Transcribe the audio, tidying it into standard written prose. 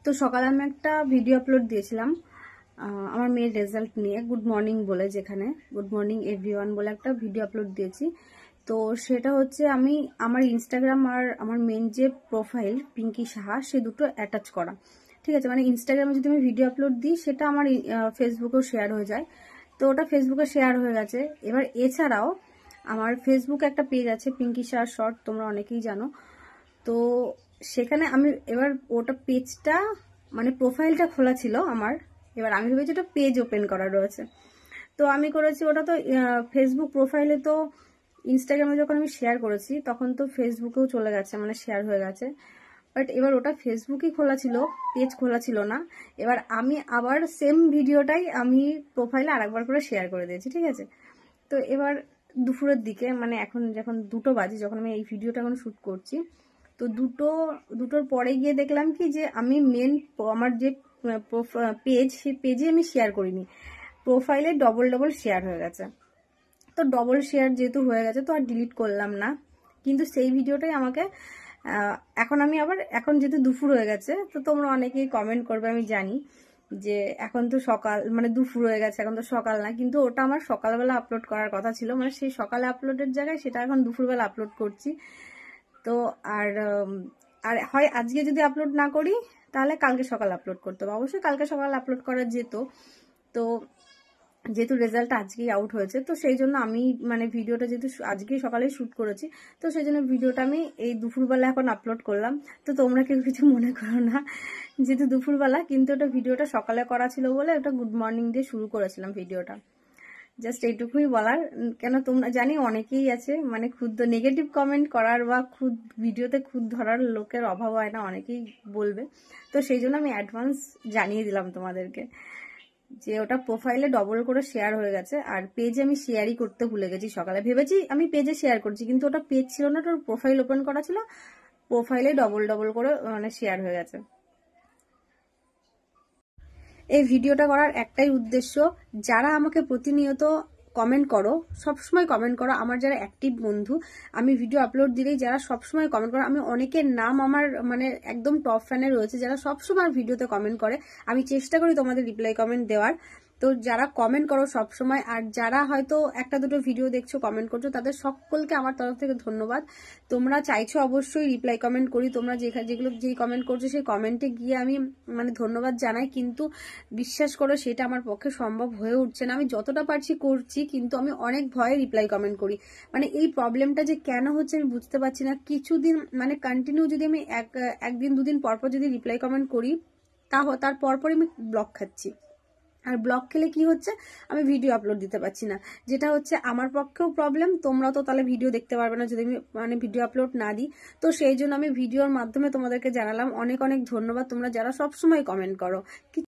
তো সকালে আমি একটা ভিডিও আপলোড দিয়েছিলাম আমার মেয়ের রেজাল্ট নিয়ে, গুড মর্নিং বলে, যেখানে গুড মর্নিং এভরিওয়ান বলে একটা ভিডিও আপলোড দিয়েছি। তো সেটা হচ্ছে আমি আমার ইনস্টাগ্রাম আর আমার মেন যে প্রোফাইল পিঙ্কি সাহা সে দুটো অ্যাটাচ করা, ঠিক আছে। মানে ইনস্টাগ্রামে যদি আমি ভিডিও আপলোড দিই সেটা আমার ফেসবুকেও শেয়ার হয়ে যায়, তো ওটা ফেসবুকে শেয়ার হয়ে গেছে। এবার এছাড়াও আমার ফেসবুকে একটা পেজ আছে পিঙ্কি সাহা শর্ট, তোমরা অনেকেই জানো। তো সেখানে আমি এবার ওটা পেজটা মানে প্রোফাইলটা খোলা ছিল আমার, এবার আমি ভেবেছি ওটা পেজ ওপেন করা রয়েছে। তো আমি করেছি ওটা তো ফেসবুক প্রোফাইলে, তো ইনস্টাগ্রামে যখন আমি শেয়ার করেছি তখন তো ফেসবুকেও চলে গেছে, মানে শেয়ার হয়ে গেছে। বাট এবার ওটা ফেসবুকই খোলা ছিল, পেজ খোলা ছিল না। এবার আমি আবার সেম ভিডিওটাই আমি প্রোফাইলে আরেকবার করে শেয়ার করে দিয়েছি, ঠিক আছে। তো এবার দুপুরের দিকে, মানে এখন যখন 2টো বাজে, যখন আমি এই ভিডিওটা এখন শ্যুট করছি, তো দুটোর পরে গিয়ে দেখলাম কি যে আমি মেন আমার যে পেজ, সেই পেজে আমি শেয়ার করিনি, প্রোফাইলে ডবল শেয়ার হয়ে গেছে। তো ডবল শেয়ার যেহেতু হয়ে গেছে তো আর ডিলিট করলাম না, কিন্তু সেই ভিডিওটাই আমাকে এখন আমি আবার, এখন যেহেতু দুপুর হয়ে গেছে, তো তোমরা অনেকেই কমেন্ট করবে আমি জানি যে এখন তো সকাল, মানে দুপুর হয়ে গেছে, এখন তো সকাল না, কিন্তু ওটা আমার সকালবেলা আপলোড করার কথা ছিল, মানে সেই সকালে আপলোডের জায়গায় সেটা এখন দুপুরবেলা আপলোড করছি। তো আর হয় আজকে যদি আপলোড না করি তাহলে কালকে সকাল আপলোড করতে হবে, অবশ্যই কালকে সকাল আপলোড করা যেত। তো যেহেতু রেজাল্ট আজকেই আউট হয়েছে, তো সেই জন্য আমি মানে ভিডিওটা যেহেতু আজকেই সকালেই শ্যুট করেছি, তো সেই জন্য ভিডিওটা আমি এই দুপুরবেলা এখন আপলোড করলাম। তো তোমরা কেউ কিছু মনে করো না, যেহেতু দুপুরবেলা, কিন্তু ওটা ভিডিওটা সকালে করা ছিল বলে ওটা গুড মর্নিং দিয়ে শুরু করেছিলাম ভিডিওটা। জাস্ট এইটুকুই বলার, কেন তোমরা জানি অনেকেই আছে মানে খুদ নেগেটিভ কমেন্ট করার বা খুদ ভিডিওতে খুদ ধরার লোকের অভাব হয় না, অনেকেই বলবে। তো সেই জন্য আমি অ্যাডভান্স জানিয়ে দিলাম তোমাদেরকে যে ওটা প্রোফাইলে ডবল করে শেয়ার হয়ে গেছে, আর পেজে আমি শেয়ারই করতে ভুলে গেছি। সকালে ভেবেছি আমি পেজে শেয়ার করছি, কিন্তু ওটা পেজ ছিল না, ওটার প্রোফাইল ওপেন করা ছিল, প্রোফাইলে ডবল করে মানে শেয়ার হয়ে গেছে। এই ভিডিওটা করার একটাই উদ্দেশ্য, যারা আমাকে প্রতিনিয়ত কমেন্ট করো, সবসময় কমেন্ট করো, আমার যারা অ্যাক্টিভ বন্ধু, আমি ভিডিও আপলোড দিলেই যারা সবসময় কমেন্ট করো, আমি অনেকের নাম আমার মানে একদম টপ ফ্যানে রয়েছে যারা সবসময় ভিডিওতে কমেন্ট করে, আমি চেষ্টা করি তোমাদের রিপ্লাই কমেন্ট দেওয়ার। তো যারা কমেন্ট করো সবসময়, আর যারা হয়তো একটা দুটো ভিডিও দেখছো কমেন্ট করছো, তাদের সকলকে আমার তরফ থেকে ধন্যবাদ। তোমরা চাইছো অবশ্যই রিপ্লাই কমেন্ট করি, তোমরা যেই কমেন্ট করছো সেই কমেন্টে গিয়ে আমি মানে ধন্যবাদ জানাই, কিন্তু বিশ্বাস করো সেটা আমার পক্ষে সম্ভব হয়ে উঠছে না। আমি যতটা পারছি করছি, কিন্তু আমি অনেক ভয়ে রিপ্লাই কমেন্ট করি। মানে এই প্রবলেমটা যে কেন হচ্ছে আমি বুঝতে পারছি না। কিছুদিন মানে কন্টিনিউ যদি আমি একদিন দুদিন পরপর যদি রিপ্লাই কমেন্ট করি, তার পরপরই আমি ব্লক খাচ্ছি। আর ব্লক খেলে কি হচ্ছে, আমি ভিডিও আপলোড দিতে পারছি না, যেটা হচ্ছে আমার পক্ষেও প্রবলেম। তোমরা তো তাহলে ভিডিও দেখতে পারবে না যদি আমি মানে ভিডিও আপলোড না দিই। তো সেই জন্য আমি ভিডিওর মাধ্যমে তোমাদেরকে জানালাম। অনেক অনেক ধন্যবাদ তোমরা যারা সবসময় কমেন্ট করো।